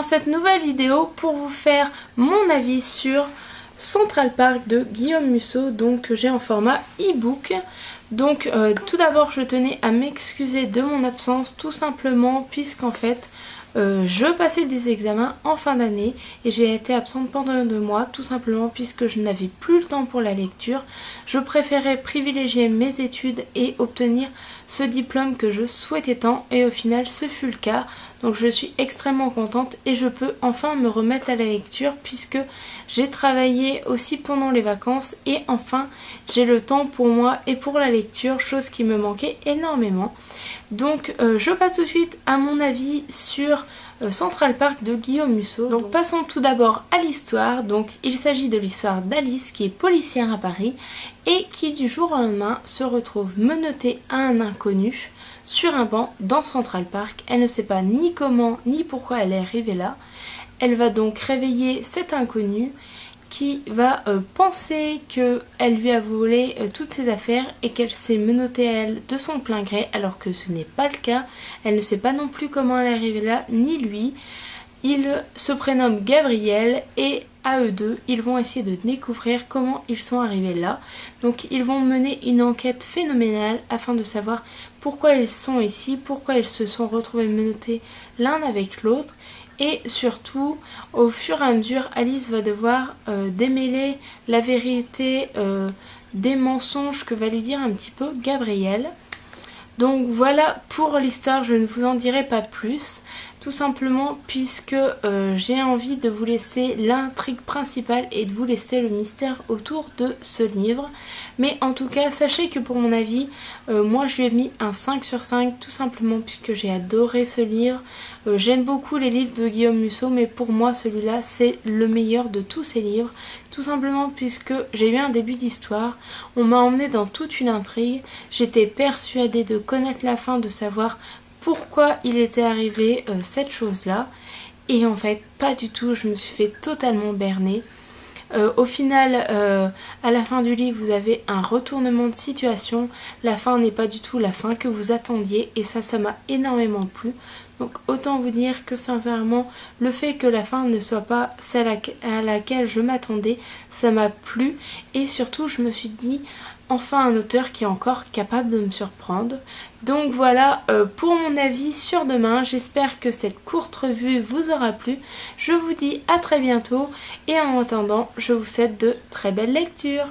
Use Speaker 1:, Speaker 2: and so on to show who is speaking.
Speaker 1: cette nouvelle vidéo pour vous faire mon avis sur Central Park de Guillaume Musso, donc que j'ai en format e-book. Donc tout d'abord je tenais à m'excuser de mon absence tout simplement puisqu'en fait je passais des examens en fin d'année et j'ai été absente pendant 2 mois tout simplement puisque je n'avais plus le temps pour la lecture. Je préférais privilégier mes études et obtenir ce diplôme que je souhaitais tant et au final ce fut le cas. Donc je suis extrêmement contente et je peux enfin me remettre à la lecture puisque j'ai travaillé aussi pendant les vacances et enfin j'ai le temps pour moi et pour la lecture, chose qui me manquait énormément. Donc je passe tout de suite à mon avis sur Central Park de Guillaume Musso. Donc passons tout d'abord à l'histoire. Donc il s'agit de l'histoire d'Alice qui est policière à Paris et qui du jour au lendemain se retrouve menottée à un inconnu sur un banc dans Central Park. Elle ne sait pas ni comment ni pourquoi elle est arrivée là. Elle va donc réveiller cet inconnu qui va penser qu'elle lui a volé toutes ses affaires et qu'elle s'est menottée à elle de son plein gré alors que ce n'est pas le cas. Elle ne sait pas non plus comment elle est arrivée là, ni lui. Il se prénomme Gabriel et à eux deux, ils vont essayer de découvrir comment ils sont arrivés là. Donc ils vont mener une enquête phénoménale afin de savoir pourquoi ils sont ici, pourquoi ils se sont retrouvés menottés l'un avec l'autre. Et surtout, au fur et à mesure, Alice va devoir démêler la vérité des mensonges que va lui dire un petit peu Gabriel. Donc voilà pour l'histoire, je ne vous en dirai pas plus, tout simplement puisque j'ai envie de vous laisser l'intrigue principale et de vous laisser le mystère autour de ce livre. Mais en tout cas, sachez que pour mon avis, moi je lui ai mis un 5 sur 5 tout simplement puisque j'ai adoré ce livre. J'aime beaucoup les livres de Guillaume Musso, mais pour moi celui-là c'est le meilleur de tous ses livres. Tout simplement puisque j'ai eu un début d'histoire, on m'a emmené dans toute une intrigue, j'étais persuadée de connaître la fin, de savoir pourquoi il était arrivé cette chose-là. Et en fait pas du tout, je me suis fait totalement berner. Au final, à la fin du livre, vous avez un retournement de situation. La fin n'est pas du tout la fin que vous attendiez et ça m'a énormément plu. Donc autant vous dire que sincèrement, le fait que la fin ne soit pas celle à laquelle je m'attendais, ça m'a plu. Et surtout, je me suis dit, enfin un auteur qui est encore capable de me surprendre. Donc voilà pour mon avis sur demain. J'espère que cette courte revue vous aura plu. Je vous dis à très bientôt et en attendant, je vous souhaite de très belles lectures.